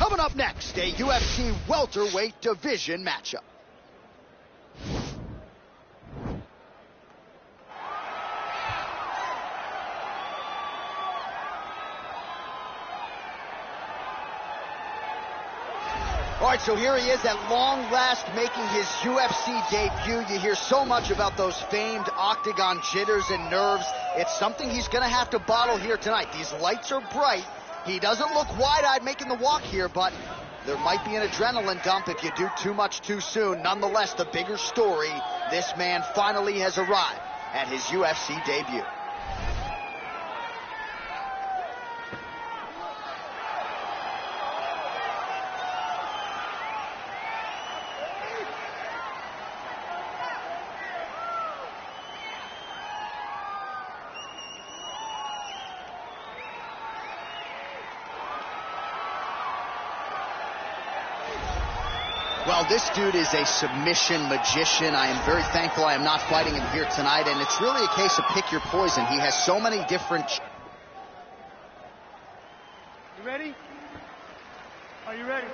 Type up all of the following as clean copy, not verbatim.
Coming up next, a UFC welterweight division matchup. All right, so here he is at long last making his UFC debut. You hear so much about those famed octagon jitters and nerves. It's something he's going to have to bottle here tonight. These lights are bright. He doesn't look wide-eyed making the walk here, but there might be an adrenaline dump if you do too much too soon. Nonetheless, the bigger story, this man finally has arrived at his UFC debut. Well, this dude is a submission magician. I am very thankful I am not fighting him here tonight, and it's really a case of pick your poison. He has so many different... You ready? Are you ready?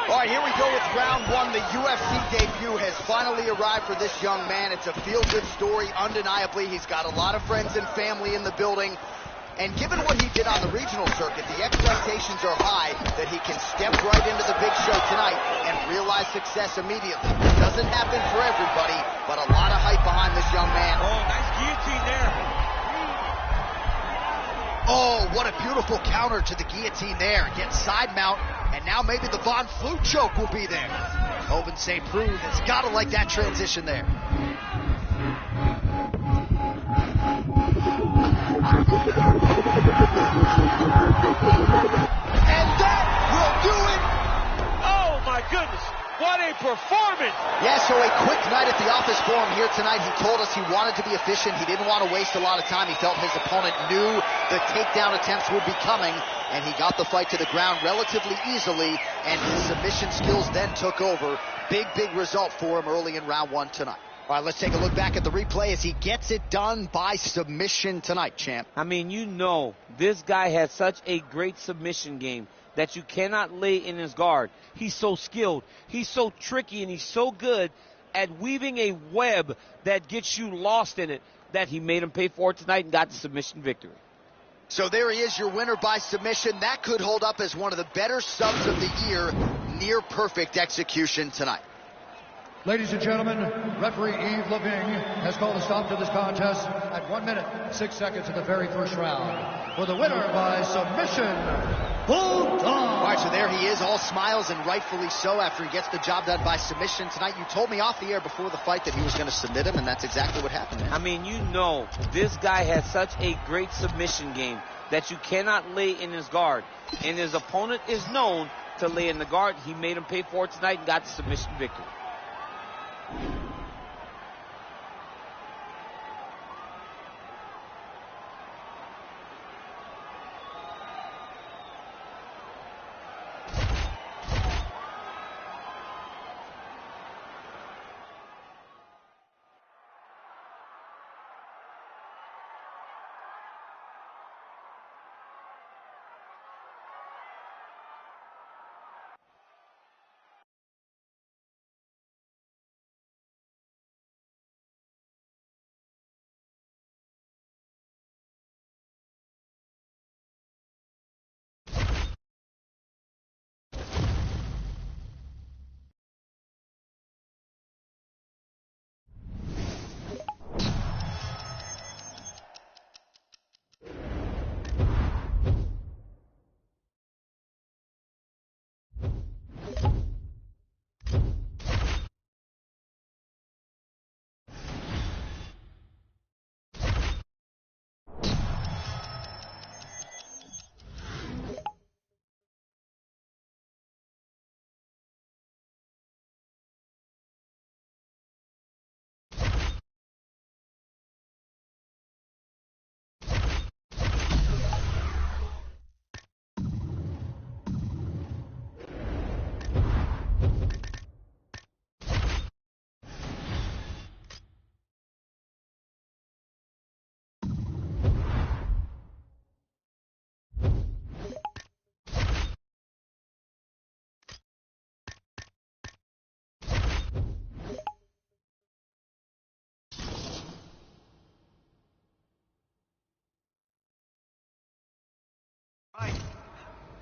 All right, here we go with round one. The UFC debut has finally arrived for this young man. It's a feel-good story, undeniably. He's got a lot of friends and family in the building. And given what he did on the regional circuit, the expectations are high that he can step right into the big show tonight and realize success immediately. It doesn't happen for everybody, but a lot of hype behind this young man. Oh, nice guillotine there. Oh, what a beautiful counter to the guillotine there. Gets side mount, and now maybe the Von Flue choke will be there. Ovince St. Preux has got to like that transition there. And that will do it. Oh, my goodness. What a performance. Yeah, so a quick night at the office for him here tonight. He told us he wanted to be efficient. He didn't want to waste a lot of time. He felt his opponent knew the takedown attempts would be coming, and he got the fight to the ground relatively easily, and his submission skills then took over. Big result for him early in round one tonight. All right, let's take a look back at the replay as he gets it done by submission tonight, champ. I mean, you know, this guy has such a great submission game that you cannot lay in his guard. He's so skilled, he's so tricky, and he's so good at weaving a web that gets you lost in it that he made him pay for it tonight and got the submission victory. So there he is, your winner by submission. That could hold up as one of the better subs of the year. Near perfect execution tonight. Ladies and gentlemen, referee Yves Lavigne has called a stop to this contest at 1 minute, 6 seconds of the very first round. For the winner by submission, Bulldog. All right, so there he is, all smiles, and rightfully so after he gets the job done by submission tonight. You told me off the air before the fight that he was going to submit him, and that's exactly what happened, man. I mean, you know, this guy has such a great submission game that you cannot lay in his guard. And his opponent is known to lay in the guard. He made him pay for it tonight and got the submission victory.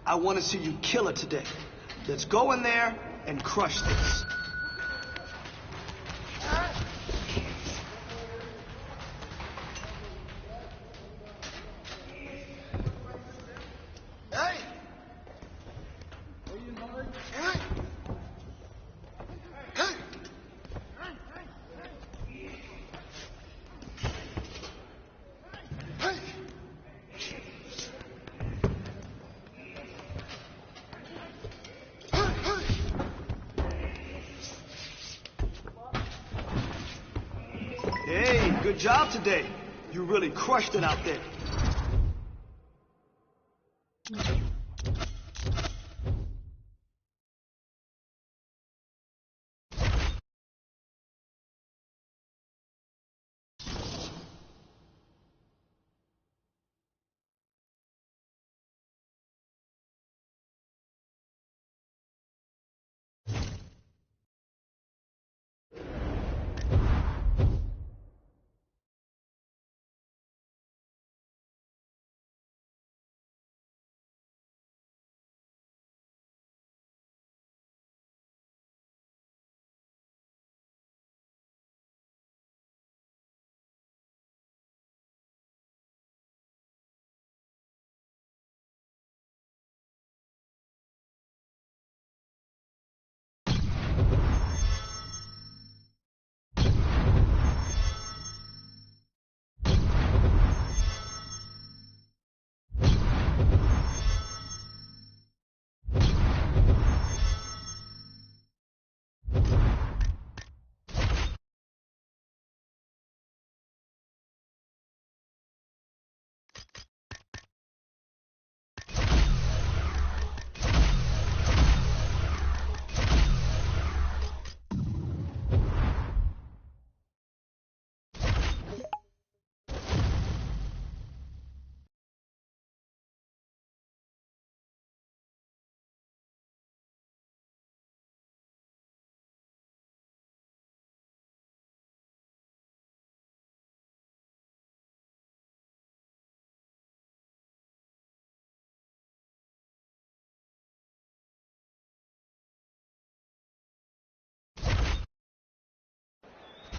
I want to see you kill it today. Let's go in there and crush this. Hey, good job today. You really crushed it out there.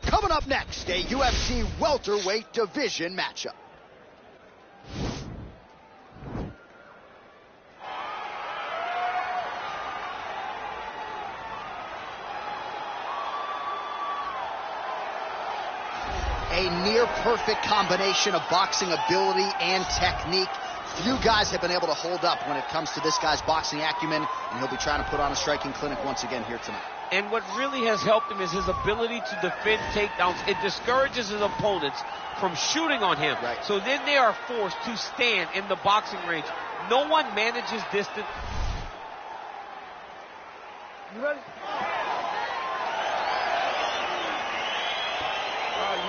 Coming up next, a UFC welterweight division matchup. A near-perfect combination of boxing ability and technique. Few guys have been able to hold up when it comes to this guy's boxing acumen, and he'll be trying to put on a striking clinic once again here tonight. And what really has helped him is his ability to defend takedowns. It discourages his opponents from shooting on him. Right. So then they are forced to stand in the boxing range. No one manages distance. You ready?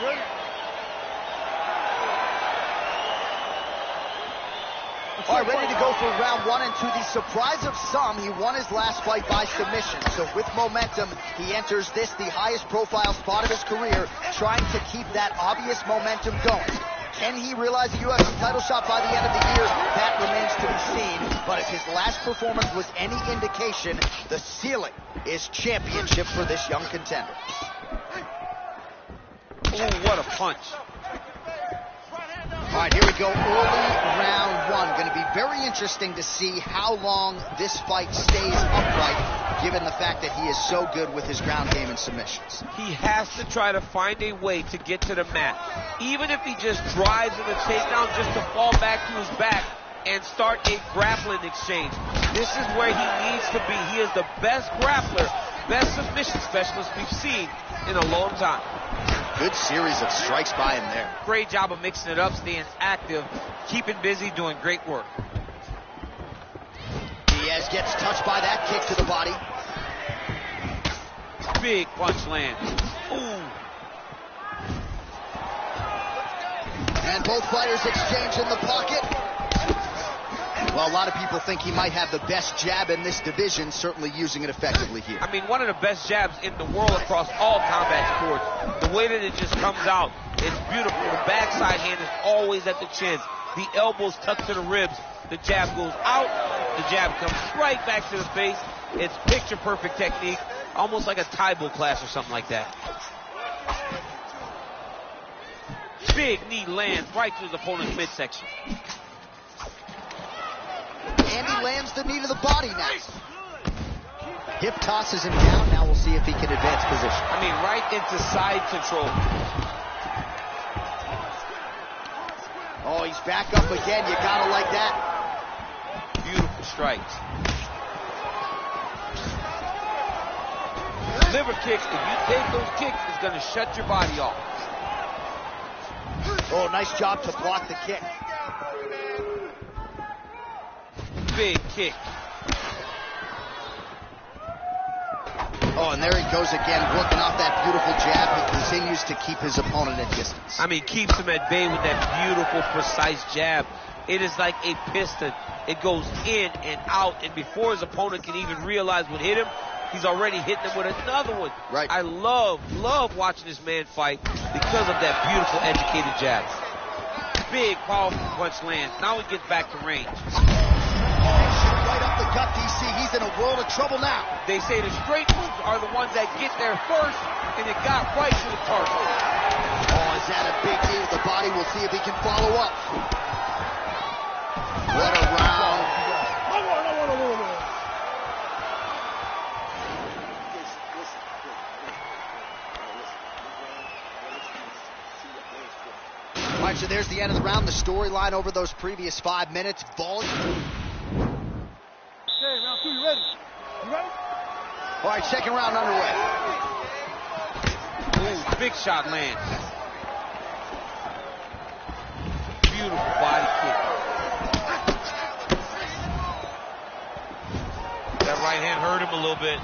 You ready? All right, ready to go for round one, and to the surprise of some, he won his last fight by submission. So with momentum, he enters this, the highest profile spot of his career, trying to keep that obvious momentum going. Can he realize a UFC title shot by the end of the year? That remains to be seen. But if his last performance was any indication, the ceiling is championship for this young contender. Oh, what a punch. All right, here we go, early round one. Going to be very interesting to see how long this fight stays upright, given the fact that he is so good with his ground game and submissions. He has to try to find a way to get to the mat. Even if he just drives in the takedown just to fall back to his back and start a grappling exchange. This is where he needs to be. He is the best grappler, best submission specialist we've seen in a long time. Good series of strikes by him there. Great job of mixing it up, staying active, keeping busy, doing great work. Diaz gets touched by that kick to the body. Big punch land. Ooh. And both fighters exchange in the pocket. Well, a lot of people think he might have the best jab in this division, certainly using it effectively here. I mean, one of the best jabs in the world across all combat sports. The way that it just comes out, it's beautiful. The backside hand is always at the chin. The elbows tucked to the ribs. The jab goes out. The jab comes right back to the face. It's picture-perfect technique, almost like a Taibo class or something like that. Big knee lands right to his opponent's midsection. And he lands the knee to the body now. Hip tosses him down. Now we'll see if he can advance position. I mean, right into side control. Oh, he's back up again. You gotta like that. Beautiful strikes. Liver kicks, if you take those kicks, it's going to shut your body off. Oh, nice job to block the kick. Big kick. Oh, and there he goes again, working off that beautiful jab. He continues to keep his opponent at distance. I mean, keeps him at bay with that beautiful, precise jab. It is like a piston. It goes in and out, and before his opponent can even realize what hit him, he's already hitting him with another one. Right. I love watching this man fight because of that beautiful, educated jab. Big, powerful punch lands. Now he gets back to range. Right up the gut, DC. He's in a world of trouble now. They say the straight moves are the ones that get there first, and it got right to the target. Oh, is that a big knee to the body? We'll see if he can follow up. What a round. All right, so there's the end of the round. The storyline over those previous 5 minutes. Volume. Okay, round 2, you ready? You ready? All right, second round underway. Ooh, big shot lands. Beautiful body kick. That right hand hurt him a little bit.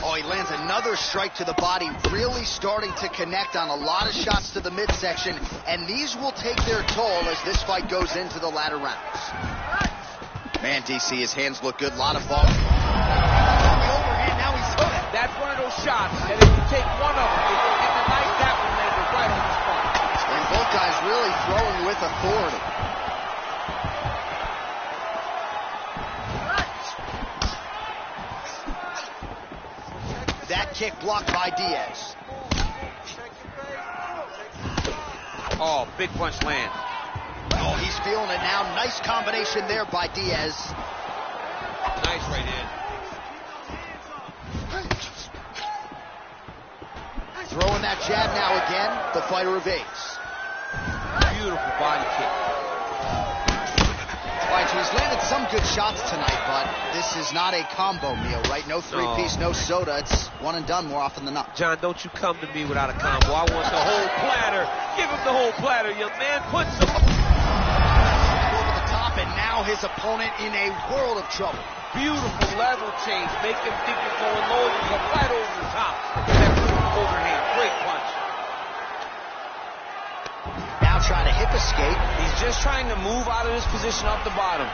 Oh, he lands another strike to the body, really starting to connect on a lot of shots to the midsection, and these will take their toll as this fight goes into the latter rounds. Man, DC, his hands look good, a lot of volume. Overhand, now he's hooked. That's one of those shots that if you take one of them, if you get the night, that one landed right on the spot. And both guys really throwing with authority. That kick blocked by Diaz. Oh, big punch lands. Oh, he's feeling it now. Nice combination there by Diaz. Nice right hand. Throwing that jab now again. The fighter evades. Beautiful body kick. All right, so he's landed some good shots tonight, but this is not a combo meal, right? No three-piece, no soda. It's one and done more often than not. John, don't you come to me without a combo. I want the whole platter. Give him the whole platter, young man. Put some over the top, and now his opponent in a world of trouble. Beautiful level change. Make him think you're going low. You come right over the top. That beautiful overhand. Great punch. Now trying to hip escape. He's just trying to move out of this position off the bottom.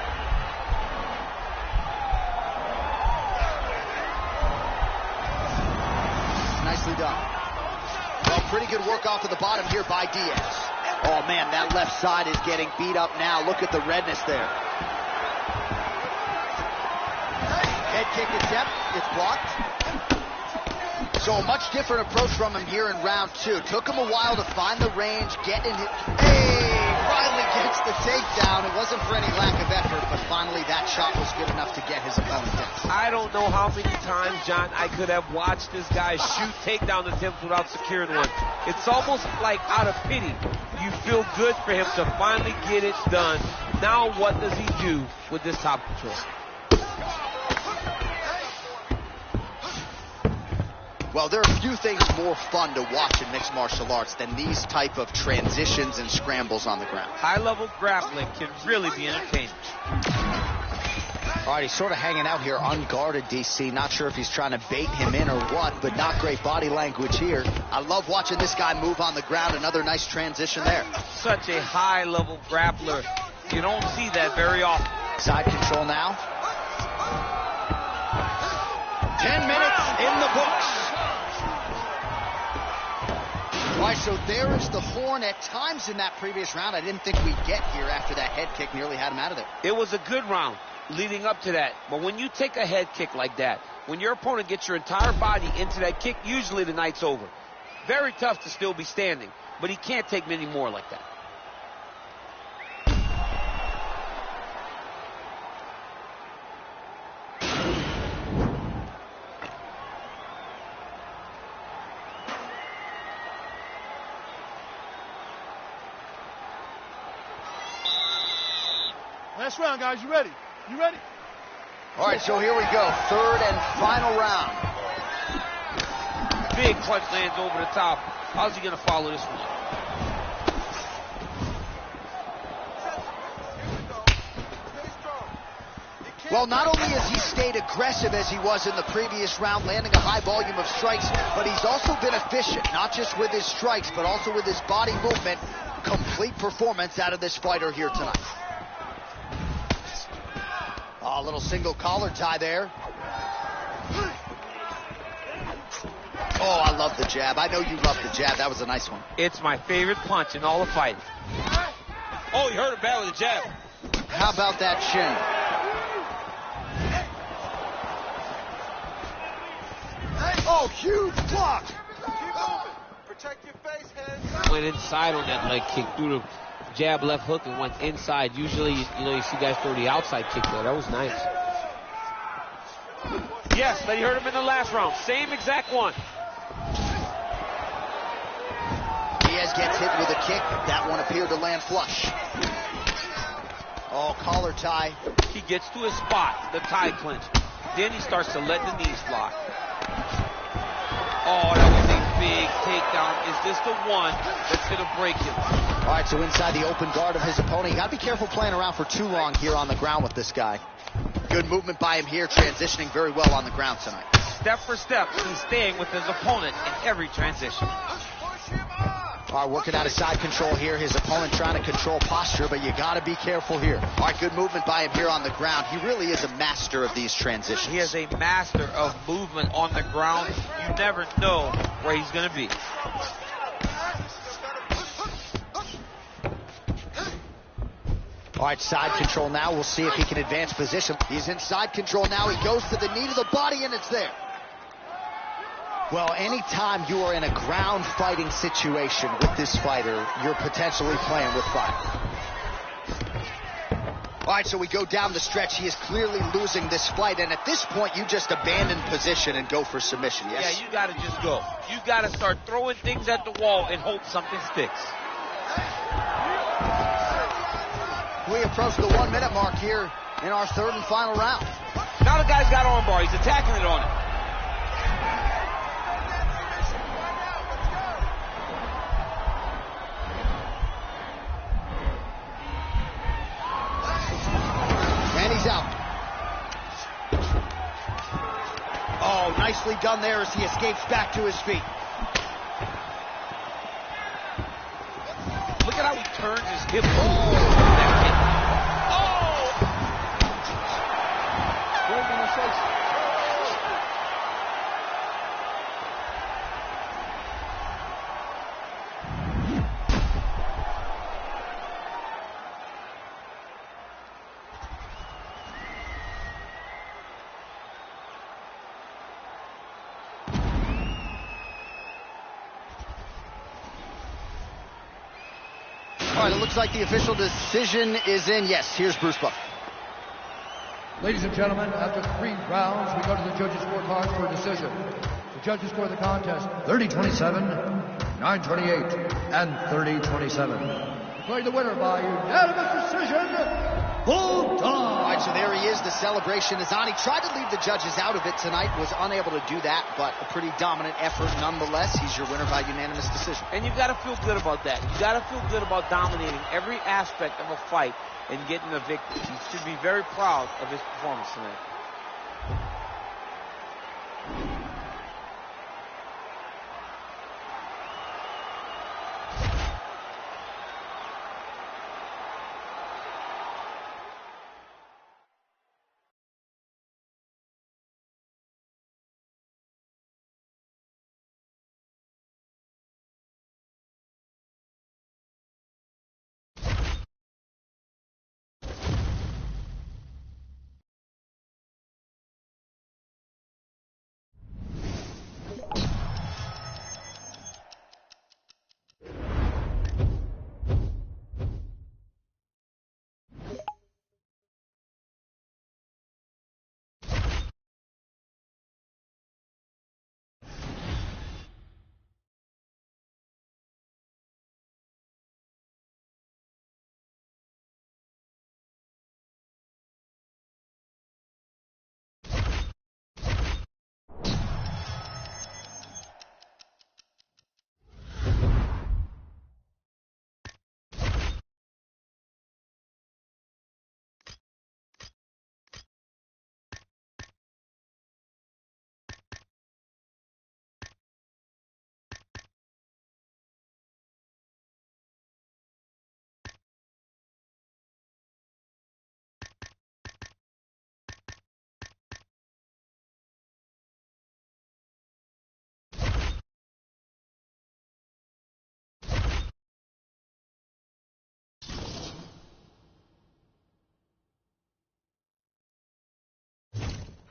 Nicely done. Well, pretty good work off of the bottom here by Diaz. Oh, man, that left side is getting beat up now. Look at the redness there. Head kick attempt. It's blocked. So a much different approach from him here in round 2. Took him a while to find the range, get in his... Hey! Finally gets the takedown. It wasn't for any lack of effort, but finally that shot was good enough to get his opponent down. I don't know how many times, John, I could have watched this guy shoot takedown attempts without securing one. It's almost like out of pity. You feel good for him to finally get it done. Now what does he do with this top control? Well, there are a few things more fun to watch in mixed martial arts than these type of transitions and scrambles on the ground. High-level grappling can really be entertaining. All right, he's sort of hanging out here unguarded, DC. Not sure if he's trying to bait him in or what, but not great body language here. I love watching this guy move on the ground. Another nice transition there. Such a high-level grappler. You don't see that very often. Side control now. 10 minutes in the books. All right, so there is the horn. At times in that previous round, I didn't think we'd get here after that head kick nearly had him out of there. It was a good round leading up to that. But when you take a head kick like that, when your opponent gets your entire body into that kick, usually the night's over. Very tough to still be standing, but he can't take many more like that. Last round, guys. You ready? You ready? All right, so here we go. Third and final round. Big punch lands over the top. How's he going to follow this one? Well, not only has he stayed aggressive as he was in the previous round, landing a high volume of strikes, but he's also been efficient, not just with his strikes, but also with his body movement. Complete performance out of this fighter here tonight. Oh, a little single collar tie there. Oh, I love the jab. I know you love the jab. That was a nice one. It's my favorite punch in all the fighting. Oh, he hurt him bad with the jab. How about that shin? Oh, huge block. Keep moving. Protect your face, hands. Went inside on that leg kick, threw the jab, left hook, and went inside. Usually, you see guys throw the outside kick there. That was nice. Yes, but he hurt him in the last round. Same exact one. Diaz gets hit with a kick. That one appeared to land flush. Oh, collar tie. He gets to his spot, the tie clinch. Then he starts to let the knees fly. Oh, that was a big takedown. Is this the one that's going to break him? All right, so inside the open guard of his opponent. You got to be careful playing around for too long here on the ground with this guy. Good movement by him here, transitioning very well on the ground tonight. Step for step, he's staying with his opponent in every transition. All right, working out of side control here. His opponent trying to control posture, but you got to be careful here. All right, good movement by him here on the ground. He really is a master of these transitions. He is a master of movement on the ground. You never know where he's going to be. All right, side control now. We'll see if he can advance position. He's in side control now. He goes to the knee to the body, and it's there. Well, anytime you are in a ground fighting situation with this fighter, you're potentially playing with fire. All right, so we go down the stretch. He is clearly losing this fight, and at this point, you just abandon position and go for submission, yes? Yeah, you got to just go. You got to start throwing things at the wall and hope something sticks. We approach the 1 minute mark here in our third and final round. Now the guy's got armbar. He's attacking it on it. And he's out. Oh, nicely done there as he escapes back to his feet. Look at how he turns his hip. That kick. All right, it looks like the official decision is in. Yes, here's Bruce Buffer. Ladies and gentlemen, after 3 rounds, we go to the judges' scorecards for a decision. The judges score the contest 30-27, 9-28, and 30-27. Declaring the winner by unanimous decision, Bulldog. All right, so there he is. The celebration is on. He tried to leave the judges out of it tonight, was unable to do that, but a pretty dominant effort nonetheless. He's your winner by unanimous decision. And you got to feel good about that. You got to feel good about dominating every aspect of a fight and getting a victory. He should be very proud of his performance tonight.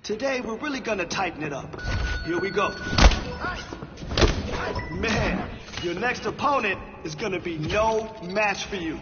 Today, we're really gonna tighten it up. Here we go. Man, your next opponent is gonna be no match for you.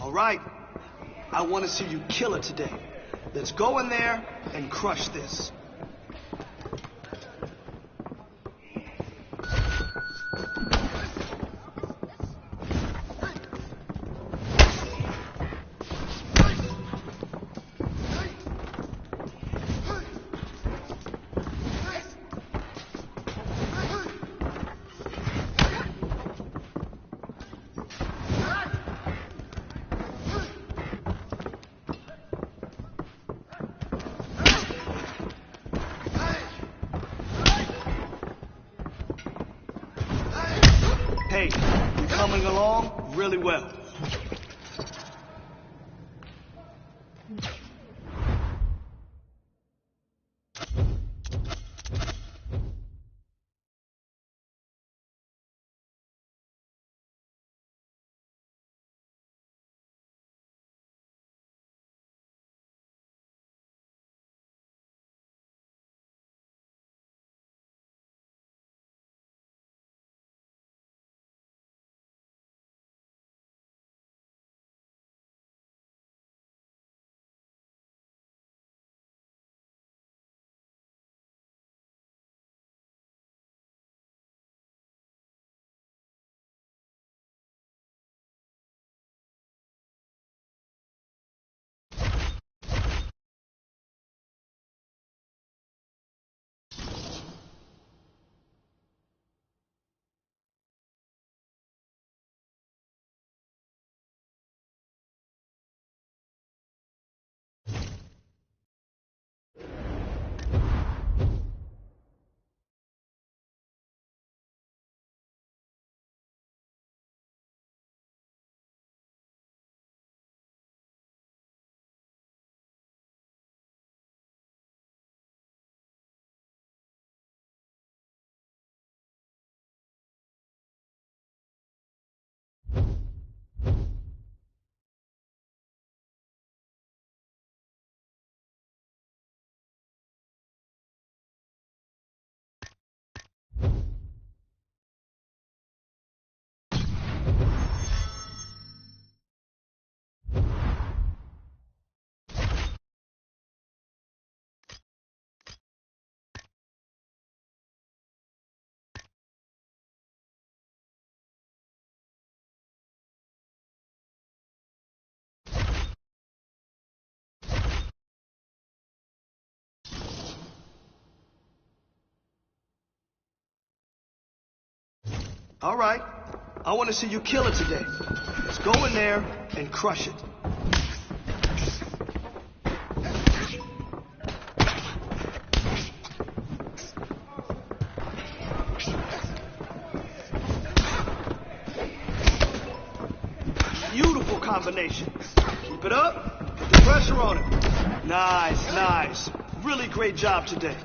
All right, I want to see you kill it today. Let's go in there and crush this. Hey, you're coming along really well. All right. I want to see you kill it today. Let's go in there and crush it. Beautiful combination. Keep it up. Put the pressure on it. Nice, nice. Really great job today.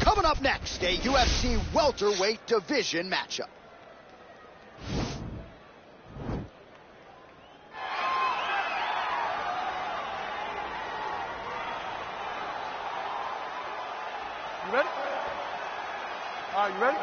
Coming up next, a UFC welterweight division matchup. You ready? All right, you ready?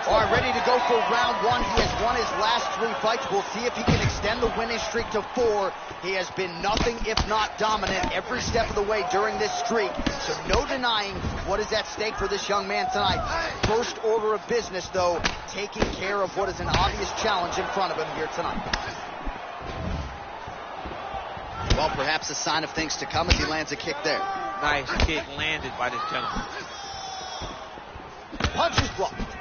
All right, ready to go for round one. He has won his last 3 fights. We'll see if he can extend the winning streak to 4. He has been nothing if not dominant every step of the way during this streak. So no denying what is at stake for this young man tonight. First order of business, though, taking care of what is an obvious challenge in front of him here tonight. Well, perhaps a sign of things to come as he lands a kick there. Nice kick landed by this gentleman. Punches blocked.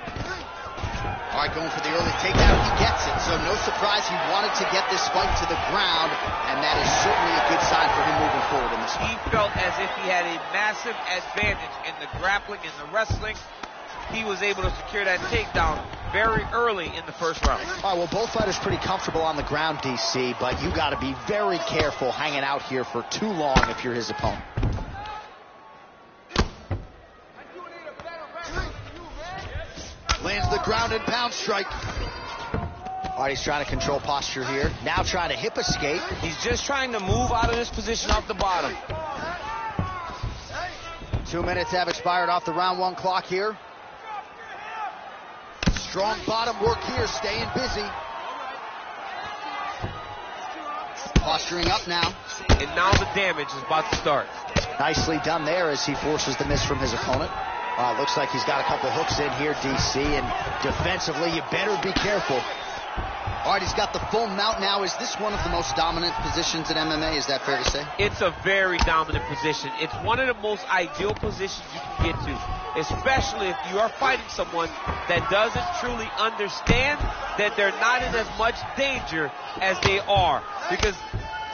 All right, going for the early takedown. He gets it, so no surprise he wanted to get this fight to the ground, and that is certainly a good sign for him moving forward in this fight. He felt as if he had a massive advantage in the grappling and the wrestling. He was able to secure that takedown very early in the first round. All right, well, both fighters pretty comfortable on the ground, DC, but you got to be very careful hanging out here for too long if you're his opponent. Lands the ground and pound strike. All right, he's trying to control posture here. Now trying to hip escape. He's just trying to move out of this position off the bottom. 2 minutes have expired off the round 1 clock here. Strong bottom work here, staying busy. Posturing up now. And now the damage is about to start. Nicely done there as he forces the miss from his opponent. Looks like he's got a couple hooks in here, DC, and defensively, you better be careful. All right, he's got the full mount now. Is this one of the most dominant positions in MMA? Is that fair to say? It's a very dominant position. It's one of the most ideal positions you can get to, especially if you are fighting someone that doesn't truly understand that they're not in as much danger as they are. Because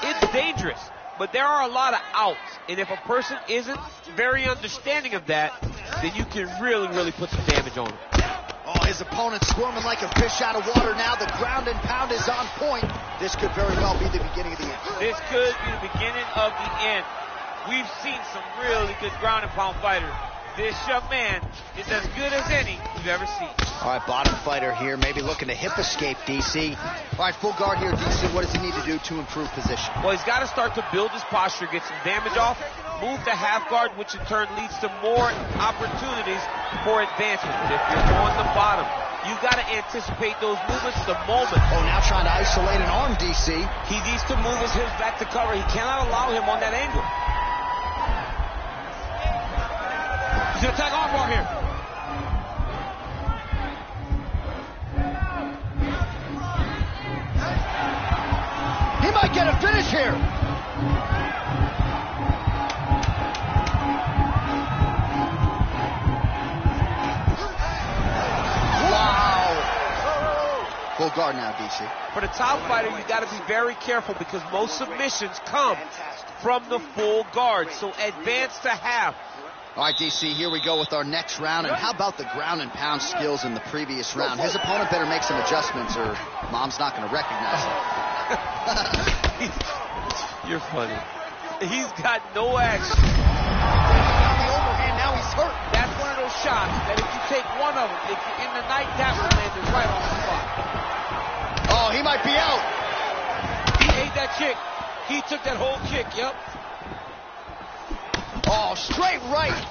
it's dangerous, but there are a lot of outs. And if a person isn't very understanding of that, then you can really, really put some damage on them. Oh, his opponent squirming like a fish out of water now. The ground and pound is on point. This could very well be the beginning of the end. This could be the beginning of the end. We've seen some really good ground and pound fighters. This young man is as good as any you've ever seen. All right, bottom fighter here, maybe looking to hip escape, DC. All right, full guard here, DC. What does he need to do to improve position? Well, he's got to start to build his posture, get some damage off, move to half guard, which in turn leads to more opportunities for advancement. But if you're on the bottom, you got to anticipate those movements the moment. Oh, now trying to isolate an arm, DC. He needs to move his hips back to cover. He cannot allow him on that angle. He's going to attack armbar here. He might get a finish here. Wow. Full guard now, DC. For the top fighter, you got to be very careful because most submissions come from the full guard. So advance to half. All right, DC, here we go with our next round. And how about the ground and pound skills in the previous round? His opponent better make some adjustments or Mom's not going to recognize him. You're funny. He's got no action. The overhand, now he's hurt. That's one of those shots that if you take one of them, if you're in the night, that one landed right on the spot. Oh, he might be out. He ate that kick. He took that whole kick, yep. Oh, straight right.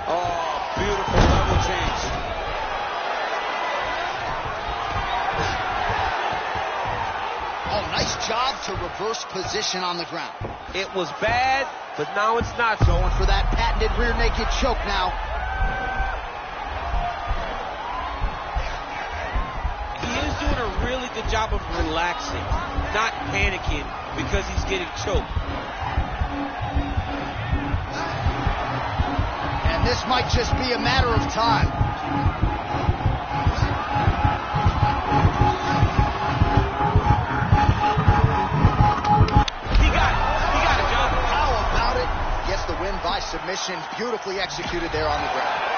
Oh, beautiful level change. Oh, nice job to reverse position on the ground. It was bad, but now it's not. Going for that patented rear naked choke now. He is doing a really good job of relaxing, not panicking because he's getting choked. And this might just be a matter of time. He got it, John. How about it? Gets the win by submission. Beautifully executed there on the ground.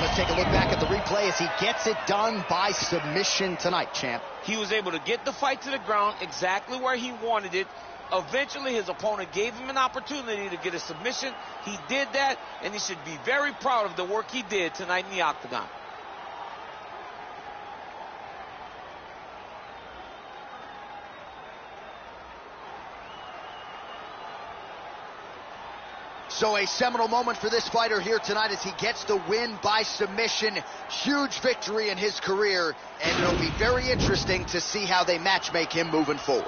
Let's take a look back at the replay as he gets it done by submission tonight, champ. He was able to get the fight to the ground exactly where he wanted it. Eventually, his opponent gave him an opportunity to get a submission. He did that, and he should be very proud of the work he did tonight in the octagon. So a seminal moment for this fighter here tonight as he gets the win by submission. Huge victory in his career, and it'll be very interesting to see how they matchmake him moving forward.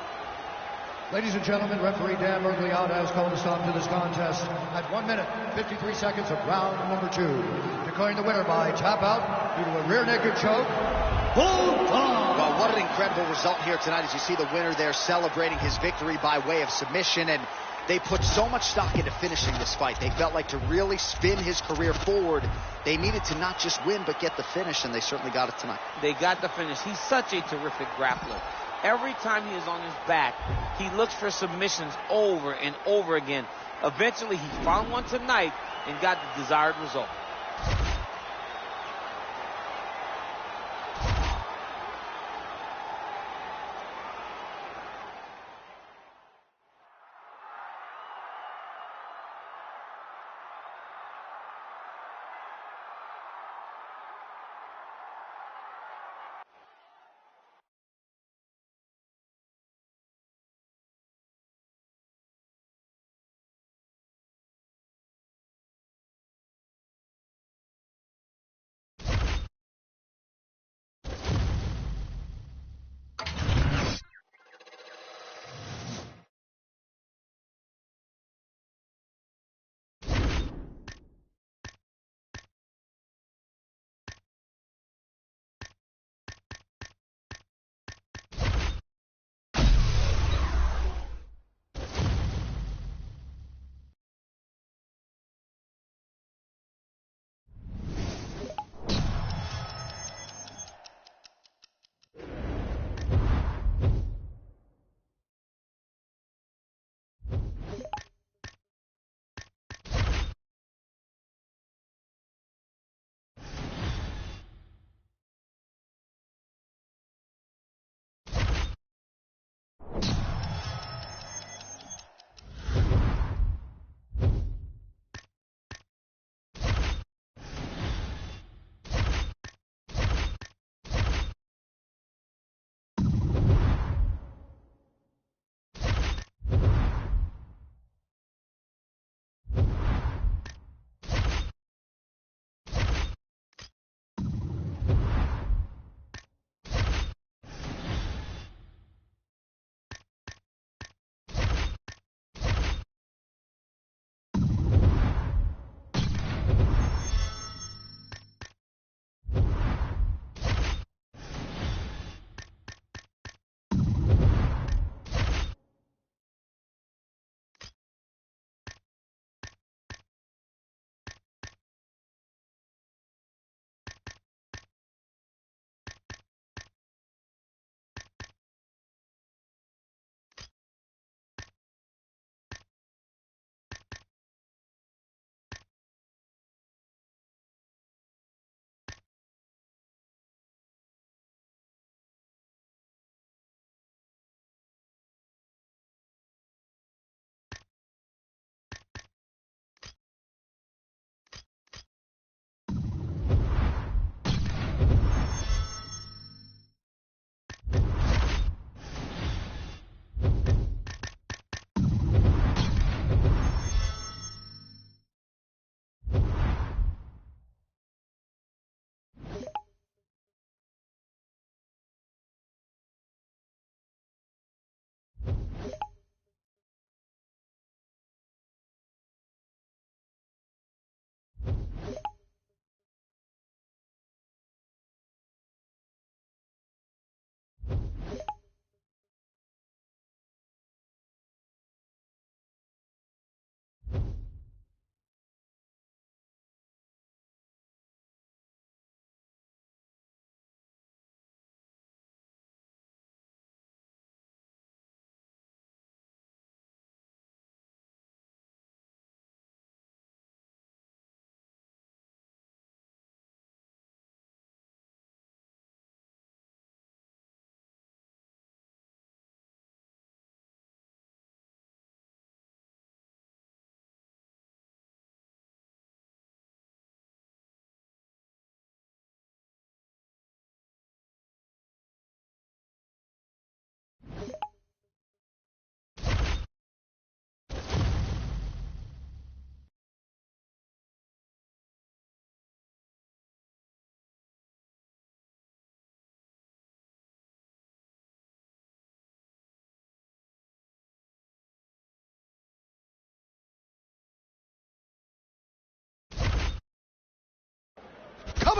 Ladies and gentlemen, referee Dan Mergliotta has called a stop to this contest at 1 minute, 53 seconds of round number 2. Declaring the winner by tap out due to a rear naked choke, Bulldog. Well, what an incredible result here tonight as you see the winner there celebrating his victory by way of submission. And they put so much stock into finishing this fight. They felt like to really spin his career forward, they needed to not just win, but get the finish, and they certainly got it tonight. They got the finish. He's such a terrific grappler. Every time he is on his back, he looks for submissions over and over again. Eventually, he found one tonight and got the desired result.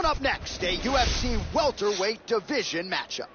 Coming up next, a UFC welterweight division matchup.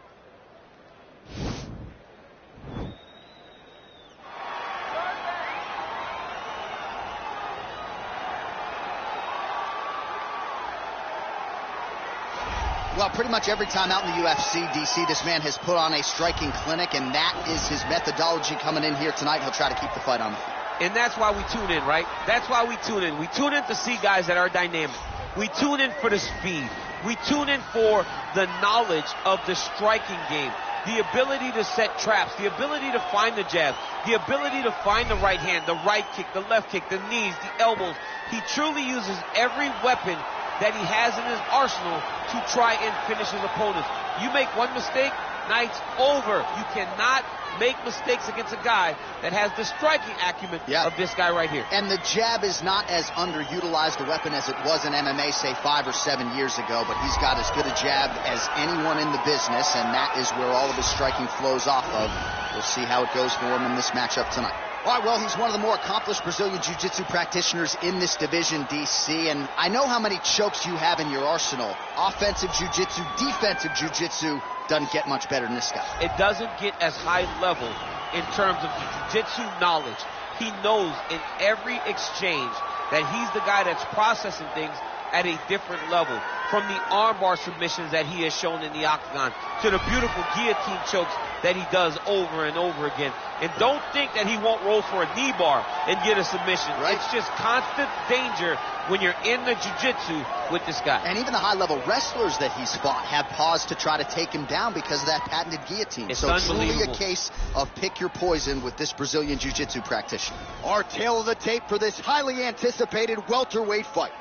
Well, pretty much every time out in the UFC, DC, this man has put on a striking clinic, and that is his methodology coming in here tonight. He'll try to keep the fight on the feet. And that's why we tune in, right? That's why we tune in. We tune in to see guys that are dynamic. We tune in for the speed. We tune in for the knowledge of the striking game, the ability to set traps, the ability to find the jab, the ability to find the right hand, the right kick, the left kick, the knees, the elbows. He truly uses every weapon that he has in his arsenal to try and finish his opponents. You make one mistake, night's over. You cannot make mistakes against a guy that has the striking acumen of this guy right here. And the jab is not as underutilized a weapon as it was in MMA, say 5 or 7 years ago, but he's got as good a jab as anyone in the business, and that is where all of his striking flows off of. We'll see how it goes for him in this matchup tonight. All right, well, he's one of the more accomplished Brazilian Jiu-Jitsu practitioners in this division, DC, and I know how many chokes you have in your arsenal. Offensive Jiu-Jitsu, defensive Jiu-Jitsu, doesn't get much better than this guy. It doesn't get as high level in terms of the Jiu-Jitsu knowledge. He knows in every exchange that he's the guy that's processing things at a different level, from the armbar submissions that he has shown in the octagon to the beautiful guillotine chokes that he does over and over again. And don't think that he won't roll for a knee bar and get a submission. Right. It's just constant danger when you're in the jiu-jitsu with this guy. And even the high-level wrestlers that he's fought have paused to try to take him down because of that patented guillotine. It's so unbelievable. Truly a case of pick your poison with this Brazilian jiu-jitsu practitioner. Our tail of the tape for this highly anticipated welterweight fight.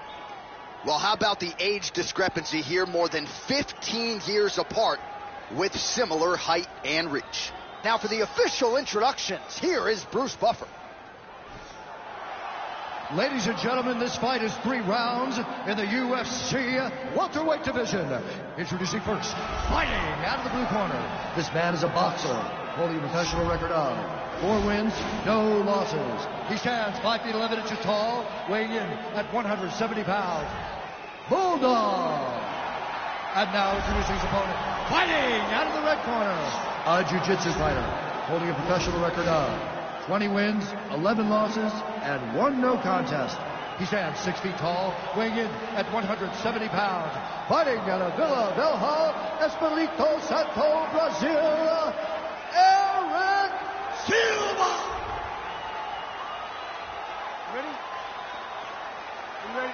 Well, how about the age discrepancy here? More than 15 years apart with similar height and reach. Now for the official introductions, here is Bruce Buffer. Ladies and gentlemen, this fight is 3 rounds in the UFC welterweight division. Introducing first, fighting out of the blue corner. This man is a boxer, holding a professional record of 4 wins, no losses. He stands 5 feet 11 inches tall, weighing in at 170 pounds. Bulldog. And now introducing his opponent, fighting out of the red corner, a jiu-jitsu fighter, holding a professional record of 20 wins, 11 losses, and 1 no contest. He stands 6 feet tall, weighing in at 170 pounds, fighting out of Vila Velha, Espírito Santo, Brazil, Eric Silva. Ready? You ready?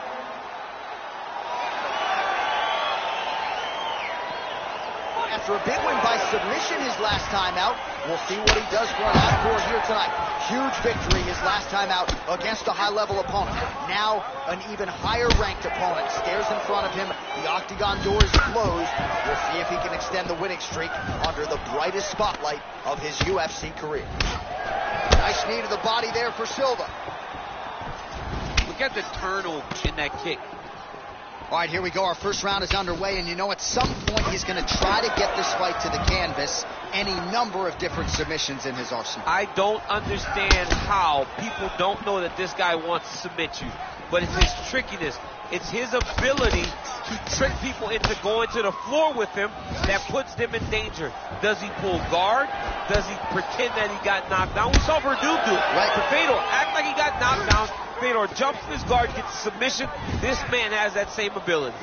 After a big win by submission his last time out, we'll see what he does for an encore here tonight. Huge victory his last time out against a high-level opponent. Now, an even higher-ranked opponent stares in front of him. The octagon door is closed. We'll see if he can extend the winning streak under the brightest spotlight of his UFC career. Nice knee to the body there for Silva. Look at the turnover in that kick. All right, here we go. Our first round is underway, and you know at some point he's going to try to get this fight to the canvas. Any number of different submissions in his arsenal. I don't understand how people don't know that this guy wants to submit you, but it's his trickiness. It's his ability to trick people into going to the floor with him that puts them in danger. Does he pull guard? Does he pretend that he got knocked down? We saw Verdun do it. Right. To Fedor, act like he got knocked down. Fedor jumps his guard, gets a submission. This man has that same ability.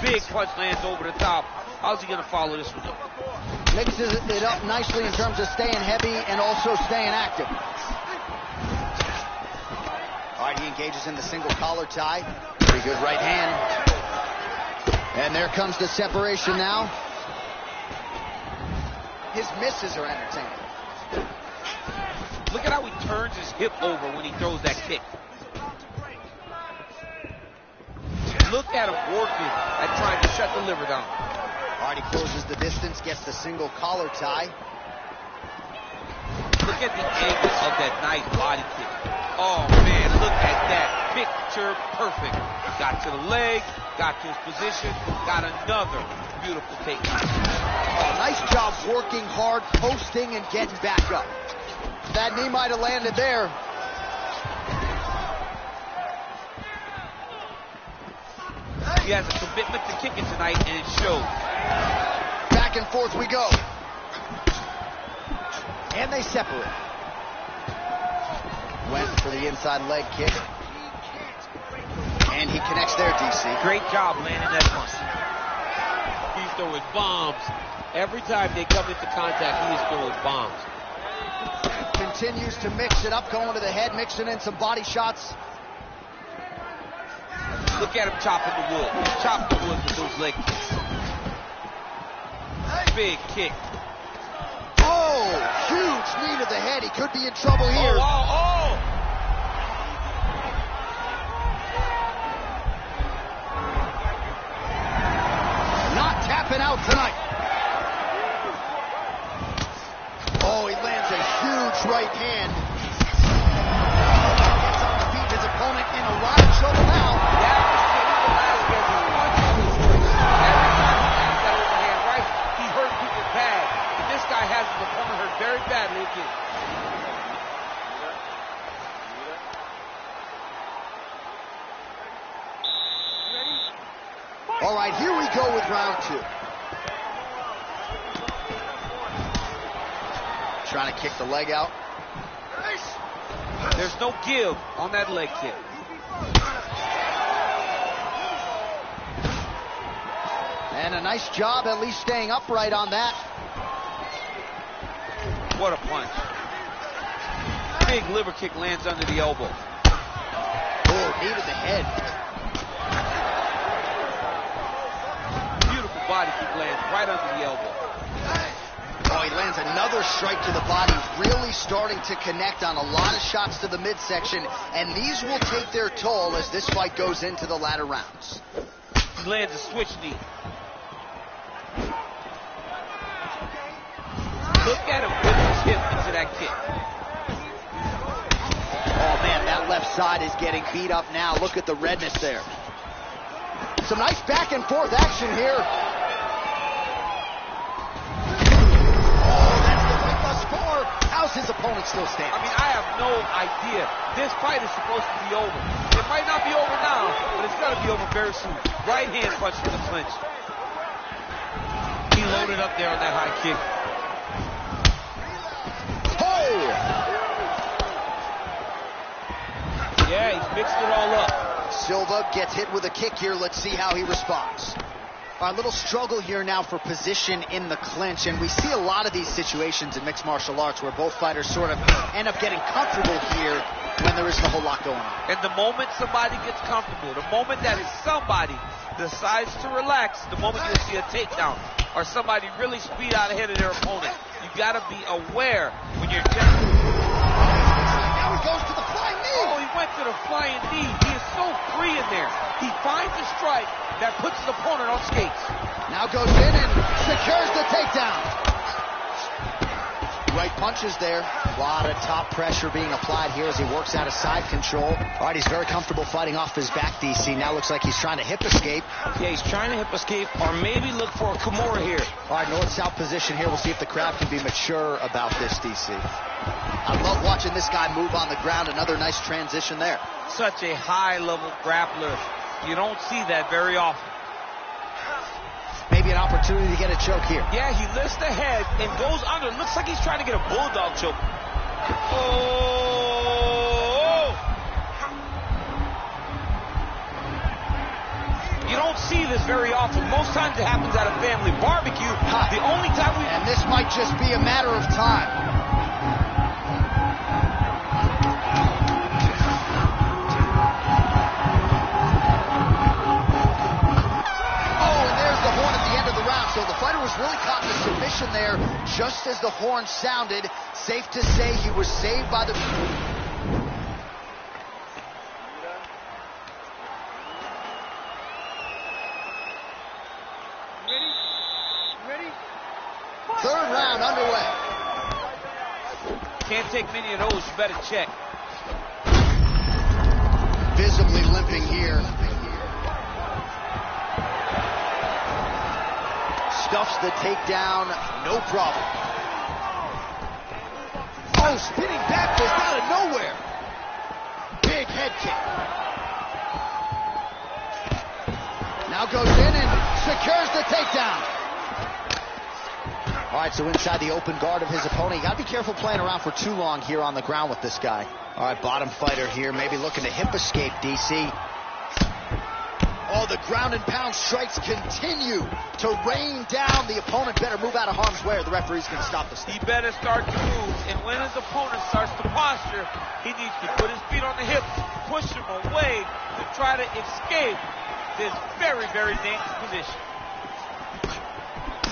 Big punch lands over the top. How's he going to follow this one up? Mixes it up nicely in terms of staying heavy and also staying active. All right, he engages in the single collar tie. Pretty good right hand. And there comes the separation now. His misses are entertaining. Look at how he turns his hip over when he throws that kick. Look at him working at trying to shut the liver down. All right, he closes the distance, gets the single collar tie. Look at the angle of that nice body kick. Oh, man, look at that. Picture perfect. Got to the leg, got to his position, got another beautiful takedown. Oh, nice job working hard, posting, and getting back up. That knee might have landed there. He has a commitment to kicking tonight, and it shows. Back and forth we go. And they separate. Went for the inside leg kick. And he connects there, DC. Great job landing that punch. He's throwing bombs. Every time they come into contact, he is throwing bombs. Continues to mix it up, going to the head, mixing in some body shots. Look at him chopping the wood. He's chopping the wood with those leg kicks. Big kick. Oh, huge knee to the head. He could be in trouble here. Oh, wow, oh! Not tapping out tonight. Oh, he lands a huge right hand. Gets on the feet. His opponent in a lot of trouble now. Has his opponent hurt very badly again. All right, here we go with round 2. Trying to kick the leg out. There's no give on that leg kick. And a nice job at least staying upright on that. What a punch. Big liver kick lands under the elbow. Oh, knee to the head. Beautiful body kick lands right under the elbow. Oh, he lands another strike to the body, really starting to connect on a lot of shots to the midsection, and these will take their toll as this fight goes into the latter rounds. He lands a switch knee. Look at him put his hip into that kick. Oh, man, that left side is getting beat up now. Look at the redness there. Some nice back and forth action here. Oh, that's the fight thus far. How's his opponent still standing? I mean, I have no idea. This fight is supposed to be over. It might not be over now, but it's got to be over very soon. Right hand punch to the clinch. He loaded up there on that high kick. Yeah, he's mixed it all up. Silva gets hit with a kick here. Let's see how he responds. A little struggle here now for position in the clinch, and we see a lot of these situations in mixed martial arts where both fighters sort of end up getting comfortable here when there isn't a whole lot going on. And the moment somebody gets comfortable, the moment that somebody decides to relax, the moment you'll see a takedown or somebody really speed out ahead of their opponent. You got to be aware when you're just... Now he goes to the flying knee. Oh, he went to the flying knee. He is so free in there. He finds a strike that puts his opponent on skates. Now goes in and secures the takedown. Right punches there. A lot of top pressure being applied here as he works out of side control. All right, he's very comfortable fighting off his back, DC. Now looks like he's trying to hip escape. Yeah, he's trying to hip escape or maybe look for a Kimura here. All right, north-south position here. We'll see if the crowd can be mature about this, DC. I love watching this guy move on the ground. Another nice transition there. Such a high-level grappler. You don't see that very often. Maybe an opportunity to get a choke here. Yeah, he lifts the head and goes under. Looks like he's trying to get a bulldog choke. Oh! You don't see this very often. Most times it happens at a family barbecue. The only time we... And this might just be a matter of time. So the fighter was really caught in a submission there just as the horn sounded. Safe to say he was saved by the... Ready? Third round underway. Can't take many of those. You better check. Visibly limping here. Stuffs the takedown, no problem. Oh, spinning back fist out of nowhere. Big head kick. Now goes in and secures the takedown. All right, so inside the open guard of his opponent. You got to be careful playing around for too long here on the ground with this guy. All right, bottom fighter here, maybe looking to hip escape, DC. Oh, the ground and pound strikes continue to rain down. The opponent better move out of harm's way or the referee's going to stop this thing. He better start to move, and when his opponent starts to posture, he needs to put his feet on the hips, push him away to try to escape this very, very dangerous position.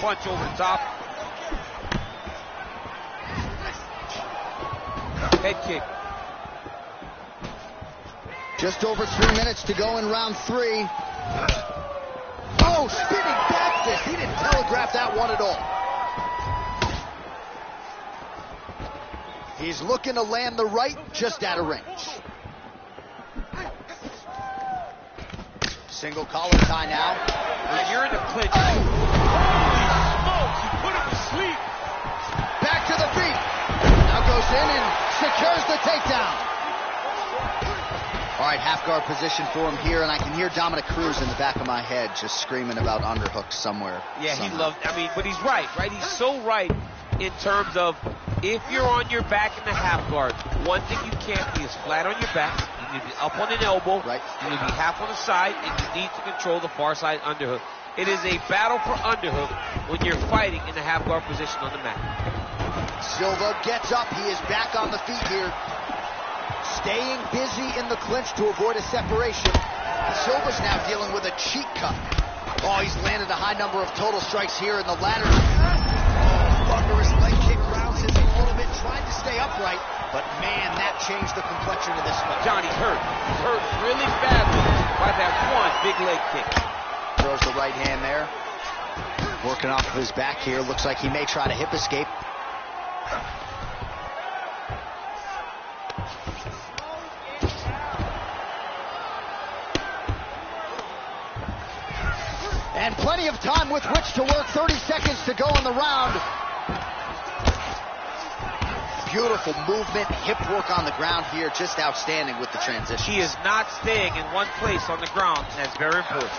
Punch over the top. Head kick. Just over 3 minutes to go in round 3. Oh, spinning back fist. He didn't telegraph that one at all. He's looking to land the right, just out of range. Single collar tie now. When you're in the clinch, holy smokes, you put him to sleep. Back to the feet. Now goes in and secures the takedown. All right, half guard position for him here, and I can hear Dominic Cruz in the back of my head just screaming about underhooks somewhere. Yeah, somehow. he loved, but he's right? He's so right in terms of if you're on your back in the half guard, one thing you can't be is flat on your back. You need to be up on an elbow. Right. You need to be half on the side, and you need to control the far side underhook. It is a battle for underhook when you're fighting in the half guard position on the mat. Silva gets up. He is back on the feet here. Staying busy in the clinch to avoid a separation. Silva's now dealing with a cheek cut. Oh, he's landed a high number of total strikes here in the latter. Thunderous leg kick rounds his opponent, trying to stay upright, but man, that changed the complexion of this fight. Johnny hurt. He's hurt really badly by that one big leg kick. Throws the right hand there. Working off of his back here. Looks like he may try to hip escape. And plenty of time with which to work. 30 seconds to go in the round. Beautiful movement, hip work on the ground here. Just outstanding with the transition. He is not staying in one place on the ground, and that's very important.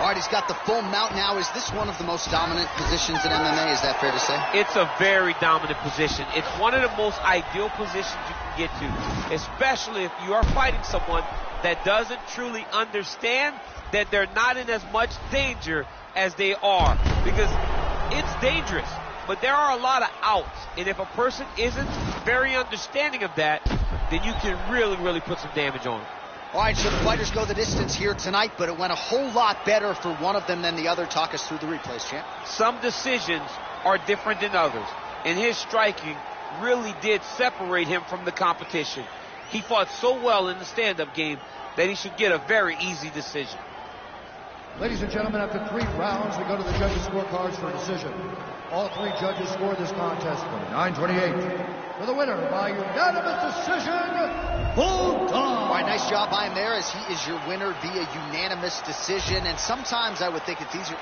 All right, he's got the full mount now. Is this one of the most dominant positions in MMA? Is that fair to say? It's a very dominant position. It's one of the most ideal positions you can get to, especially if you are fighting someone that doesn't truly understand that they're not in as much danger as they are, because it's dangerous, but there are a lot of outs, and if a person isn't very understanding of that, then you can really, really put some damage on them. All right, so the fighters go the distance here tonight, but it went a whole lot better for one of them than the other. Talk us through the replays, champ. Some decisions are different than others, and his striking really did separate him from the competition. He fought so well in the stand-up game that he should get a very easy decision. Ladies and gentlemen, after 3 rounds, we go to the judges' scorecards for a decision. All 3 judges scored this contest 29-28. For the winner by unanimous decision, Bull All right, nice job by him there, as he is your winner via unanimous decision. And sometimes I would think it's easier.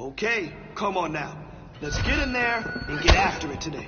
Okay, come on now. Let's get in there and get after it today.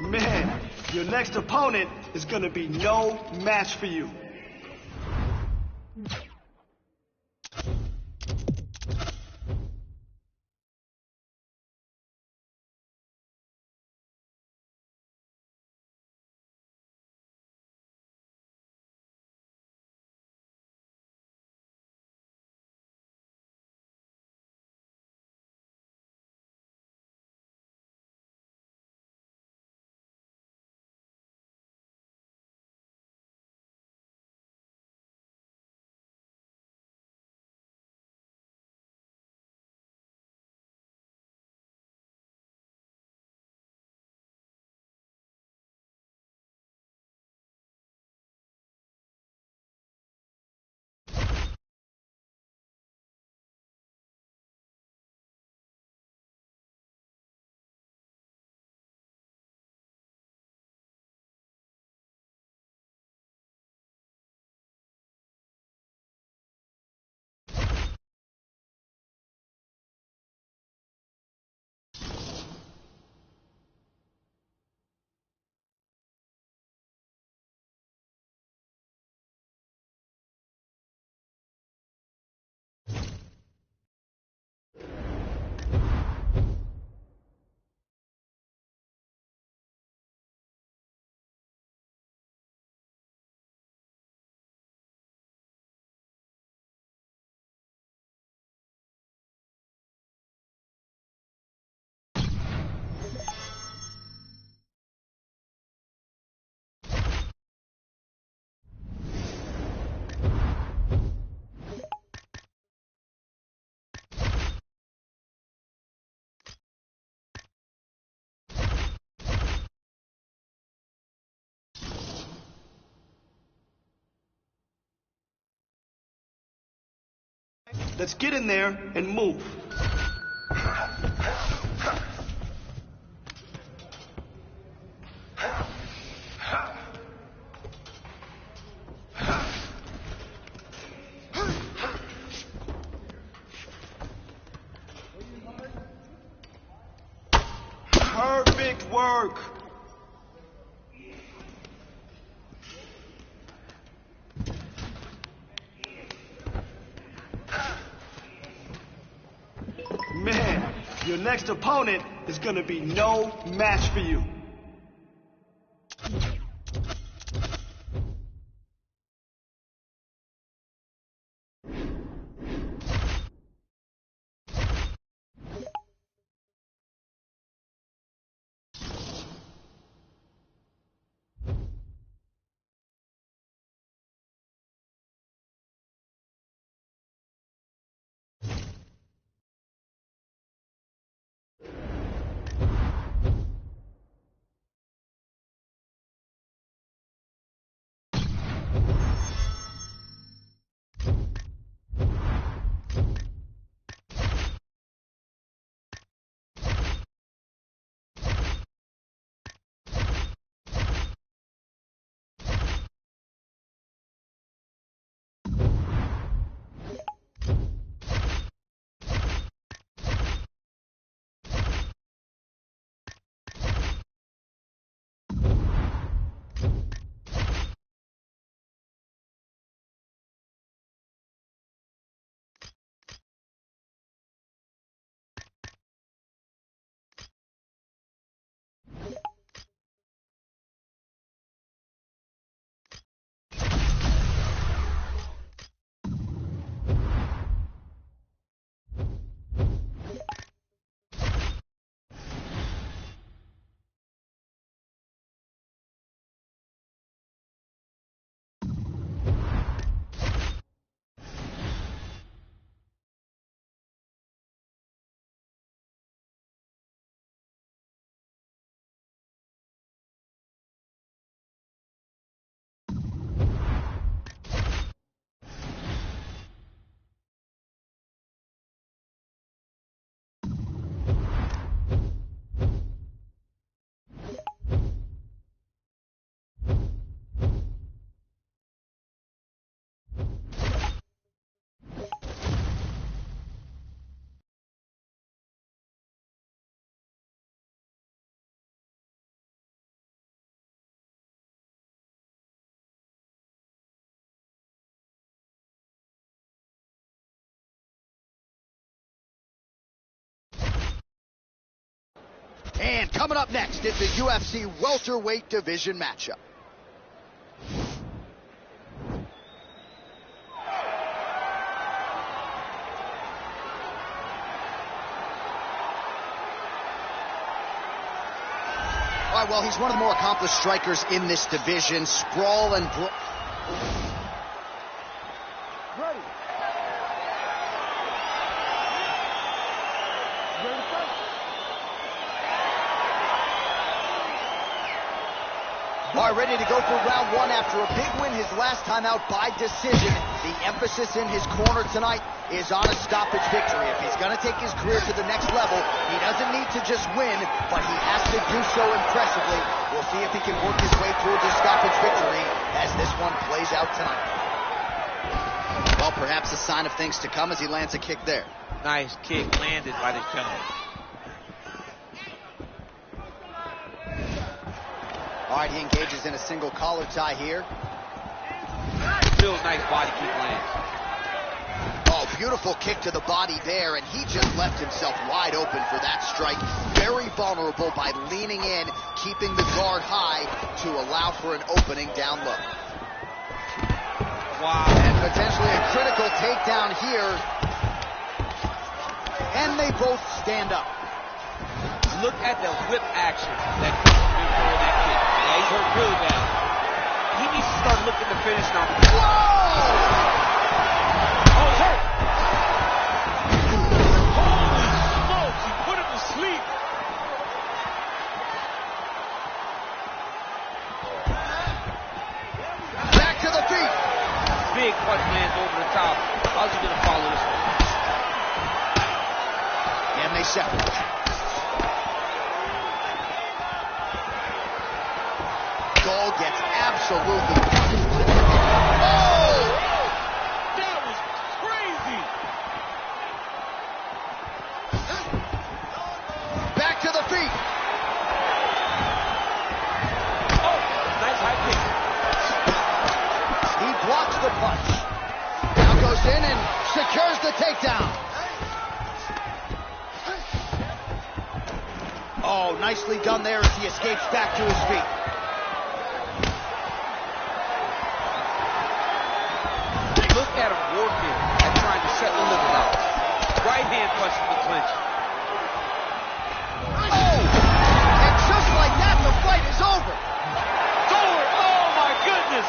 Man, your next opponent is gonna be no match for you. Let's get in there and move. Perfect work. Man, your next opponent is gonna be no match for you. And coming up next, it's a UFC welterweight division matchup. All right, well, he's one of the more accomplished strikers in this division. Sprawl and... Ready. All right, ready to go for round one after a big win his last time out by decision. The emphasis in his corner tonight is on a stoppage victory. If he's going to take his career to the next level, he doesn't need to just win, but he has to do so impressively. We'll see if he can work his way towards a stoppage victory as this one plays out tonight. Well, perhaps a sign of things to come as he lands a kick there. Nice kick landed by this gentleman. All right, he engages in a single collar tie here. Still nice body kick lands. Oh, beautiful kick to the body there, and he just left himself wide open for that strike. Very vulnerable by leaning in, keeping the guard high to allow for an opening down low. Wow. And potentially a critical takedown here. And they both stand up. Look at the whip action that comes before that kick. Yeah, he's hurt really bad. He needs to start looking to finish now. Whoa! Oh, he's hurt. Holy smokes, he put him to sleep. Back to the feet. Big punch lands over the top. How's he going to follow this one? And they separate. Gall gets absolutely... Oh! That was crazy. Back to the feet. Oh, nice high kick. He blocks the punch. Now goes in and secures the takedown. Oh, nicely done there as he escapes back to his feet. Look at him working and trying to shut the liver out. Right hand punches the clinch. Oh! And just like that, the fight is over. It's over. Oh, my goodness.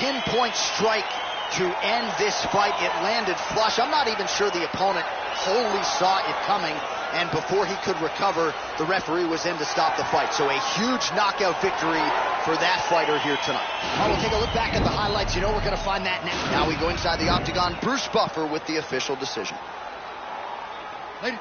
Pinpoint strike to end this fight. It landed flush. I'm not even sure the opponent wholly saw it coming, and before he could recover, the referee was in to stop the fight. So a huge knockout victory for that fighter here tonight. All right, we'll take a look back at the highlights. You know we're going to find that now. Now we go inside the octagon. Bruce Buffer with the official decision. Ladies,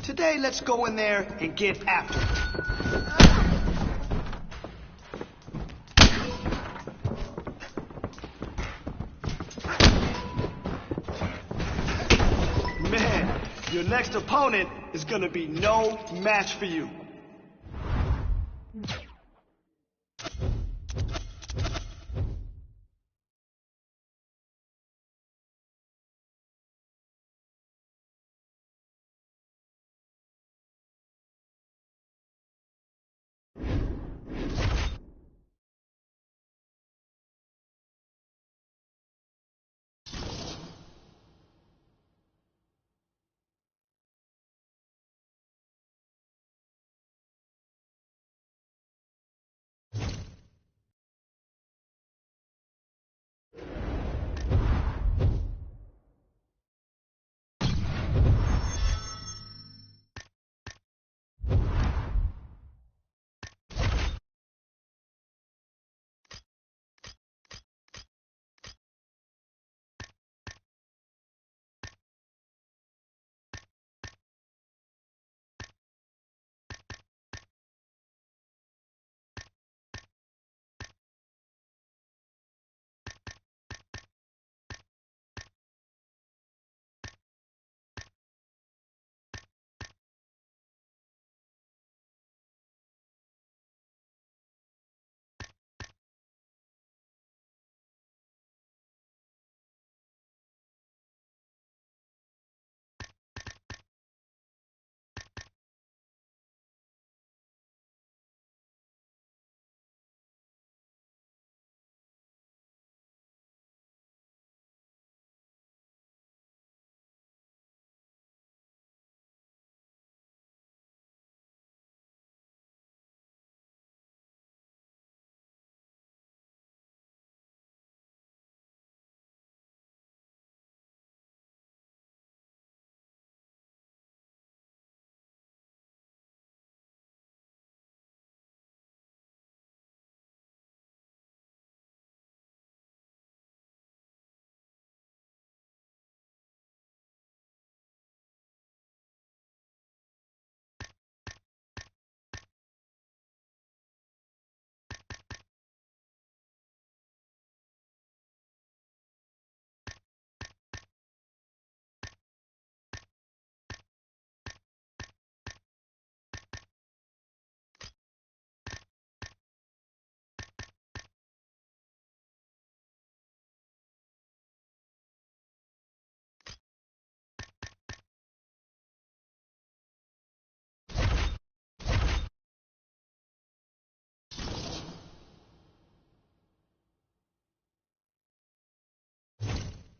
Today, let's go in there and get after it. Man, your next opponent is gonna be no match for you.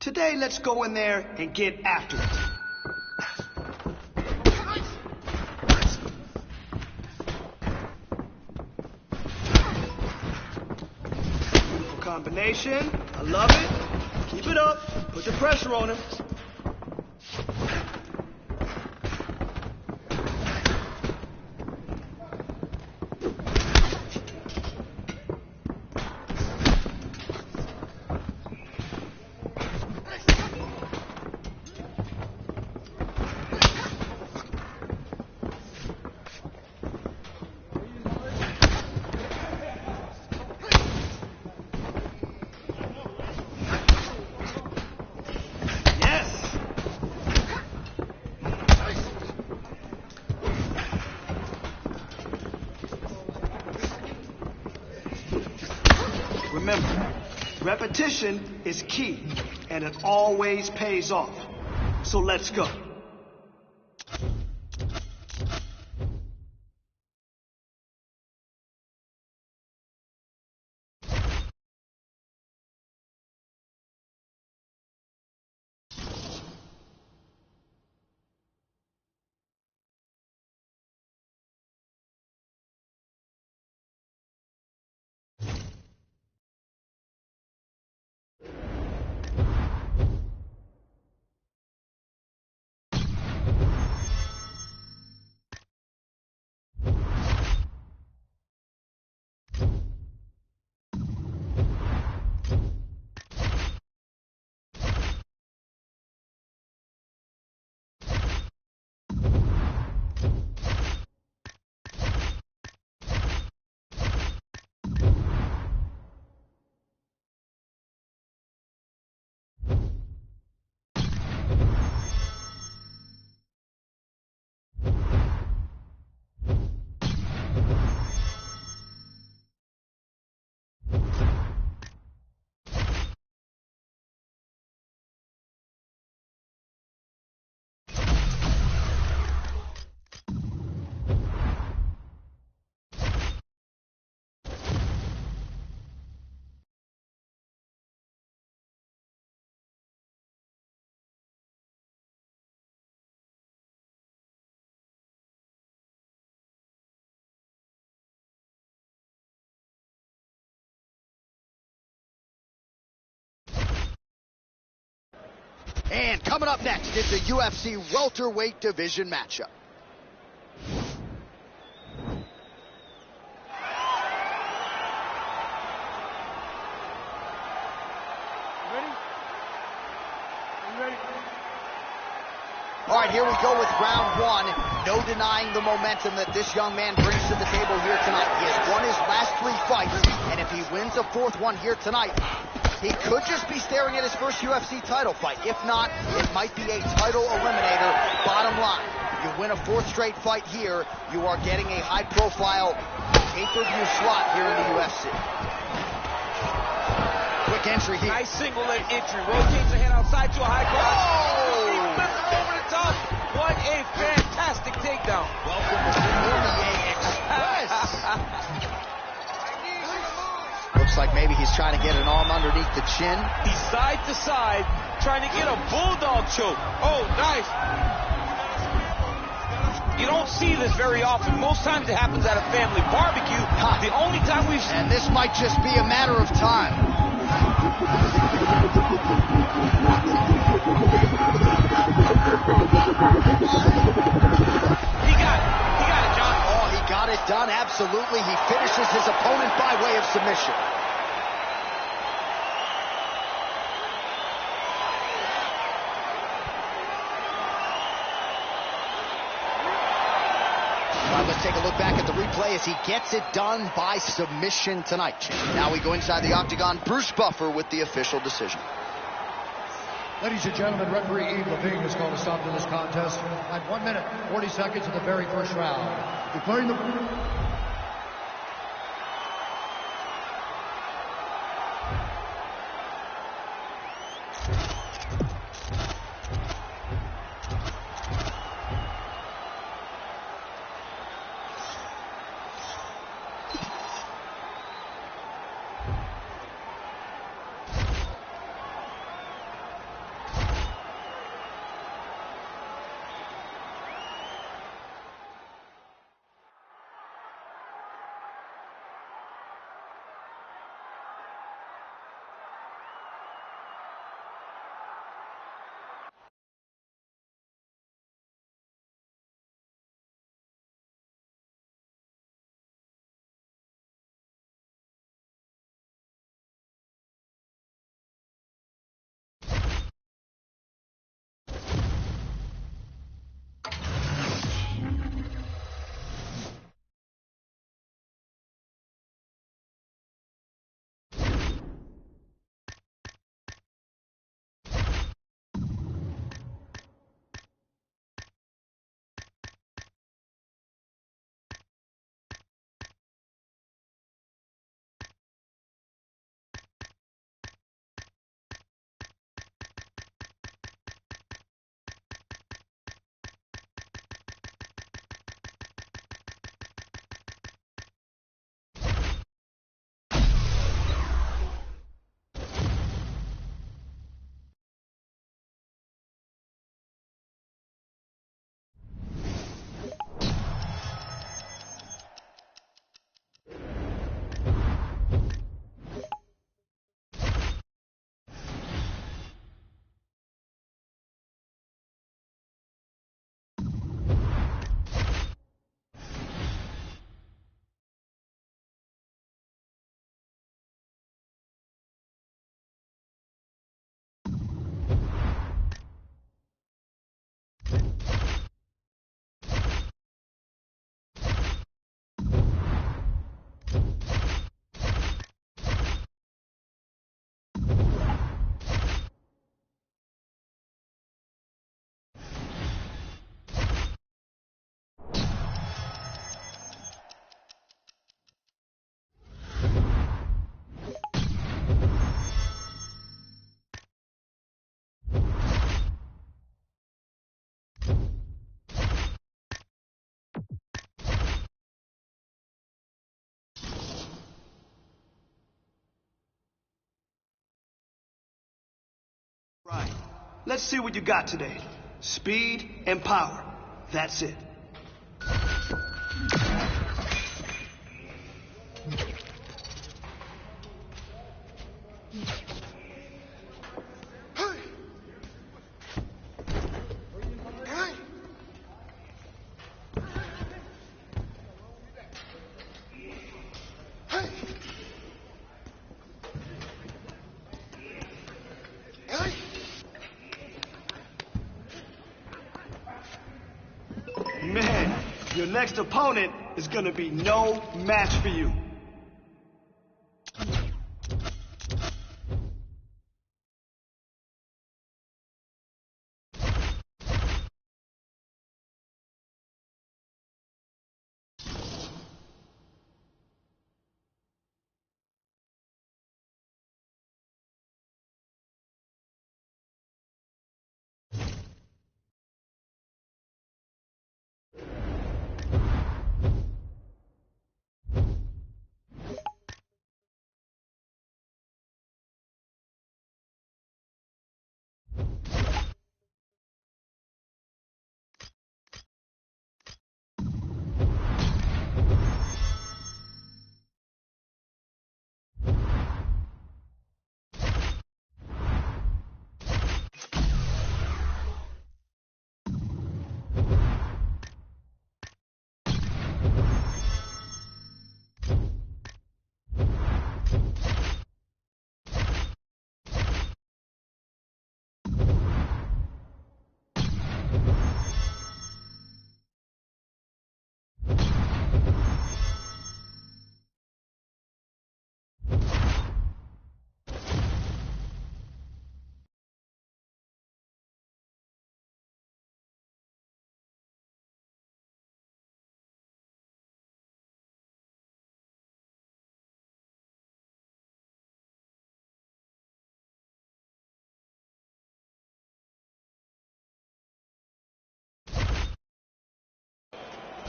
Today, let's go in there and get after it. Beautiful combination. I love it. Keep it up. Put the pressure on him. Remember, repetition is key, and it always pays off. So let's go. And coming up next, it's a UFC welterweight division matchup. All right, here we go with round one. No denying the momentum that this young man brings to the table here tonight. He has won his last 3 fights, and if he wins a 4th one here tonight, he could just be staring at his first UFC title fight. If not, it might be a title eliminator. Bottom line, you win a 4th straight fight here, you are getting a high-profile pay-per-view slot here in the UFC. Quick entry here. Nice single leg entry. Rotates the head outside to a high cross. Oh! He flips it over the top. What a fantastic takedown. Welcome to the Cormier Express. Looks like maybe he's trying to get an arm underneath the chin. He's side to side, trying to get a bulldog choke. Oh, nice. You don't see this very often. Most times it happens at a family barbecue. The only time we've... And this might just be a matter of time. He got it, John. Oh, he got it done, absolutely. He finishes his opponent by way of submission. All right, let's take a look back at the replay as he gets it done by submission tonight. Now we go inside the octagon. Bruce Buffer with the official decision. Ladies and gentlemen, referee Yves Lavigne has called a stop to this contest at 1 minute, 40 seconds of the very first round. Declaring the... Right. Let's see what you got today. Speed and power. That's it. next opponent is gonna be no match for you.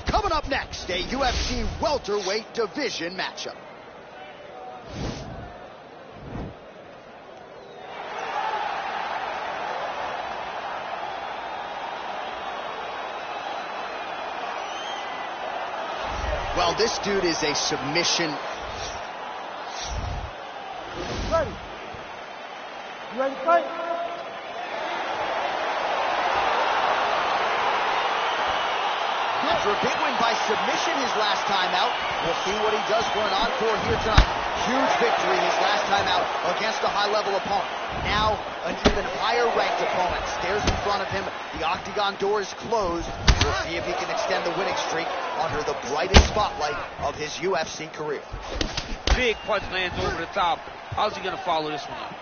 Coming up next, a UFC welterweight division matchup. Well, this dude is a submission. Ready? You ready to fight? After a big win by submission his last time out, we'll see what he does for an encore here tonight. Huge victory his last time out against a high-level opponent. Now, an even higher-ranked opponent stares in front of him. The octagon door is closed. We'll see if he can extend the winning streak under the brightest spotlight of his UFC career. Big punch lands over the top. How's he going to follow this one up?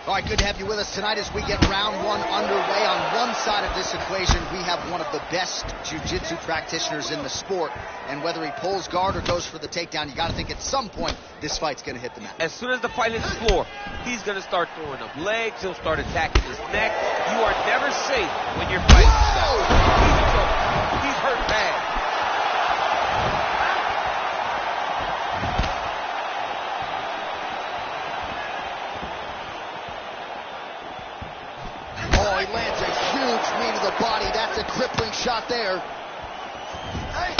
All right, good to have you with us tonight as we get round one underway. On one side of this equation, we have one of the best jiu-jitsu practitioners in the sport. And whether he pulls guard or goes for the takedown, you got to think at some point this fight's going to hit the mat. As soon as the fight hits the floor, he's going to start throwing up legs. He'll start attacking his neck. You are never safe when you're fighting this guy. He's in trouble. He's hurt bad. Oh, he lands a huge knee to the body. That's a crippling shot there. A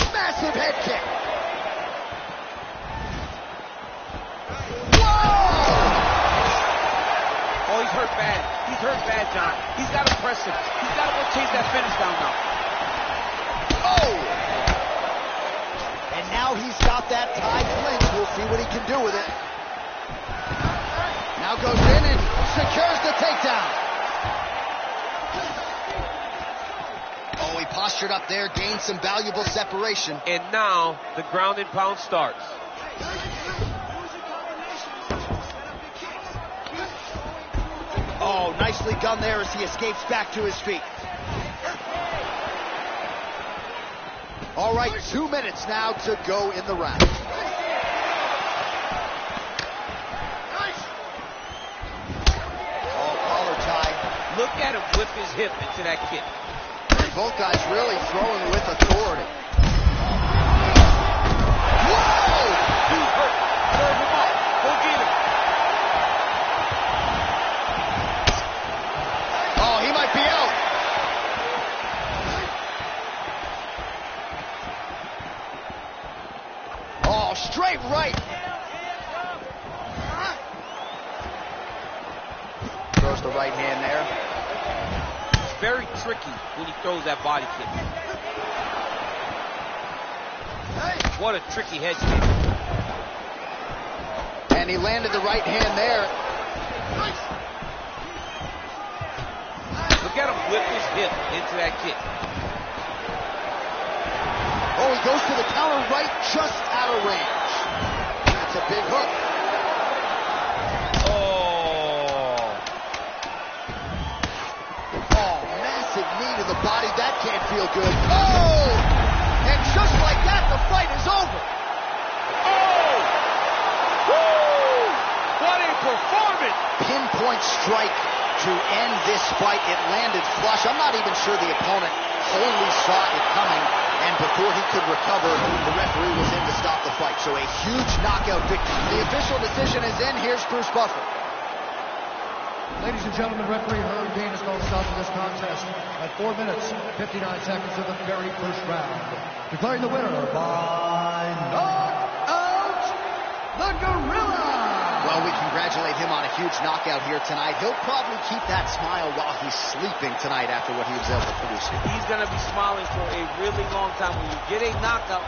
massive head kick. Whoa! Oh, he's hurt bad. He's hurt bad, John. He's got to press him. He's got to go chase that finish down now. Oh! And now he's got that tied clinch. We'll see what he can do with it. Now goes in and secures the takedown. Oh, he postured up there, gained some valuable separation. And now the ground and pound starts. Oh, nicely done there as he escapes back to his feet. All right, 2 minutes now to go in the round. Oh, collar tie. Look at him whip his hip into that kick. Both guys really throwing with authority. Whoa! He's hurt. Serve him up. Go get him. Oh, he might be out. Oh, straight right. Throws the right hand there. Very tricky when he throws that body kick. What a tricky head kick. And he landed the right hand there. Look at him whip his hip into that kick. Oh, he goes to the counter right, just out of range. That's a big hook. Oh, massive knee to the body. That can't feel good. Oh! And just like that, the fight is over. Oh! Woo! What a performance! Pinpoint strike to end this fight. It landed flush. I'm not even sure the opponent wholly saw it coming, and before he could recover, the referee was in to stop the fight. So a huge knockout victory. The official decision is in. Here's Bruce Buffer. Ladies and gentlemen, referee Herb Dean has called a stop to this contest at 4 minutes, 59 seconds of the very first round. Declaring the winner by knockout, the Gorilla! Well, we congratulate him on a huge knockout here tonight. He'll probably keep that smile while he's sleeping tonight after what he was able to produce here. He's going to be smiling for a really long time. When you get a knockout,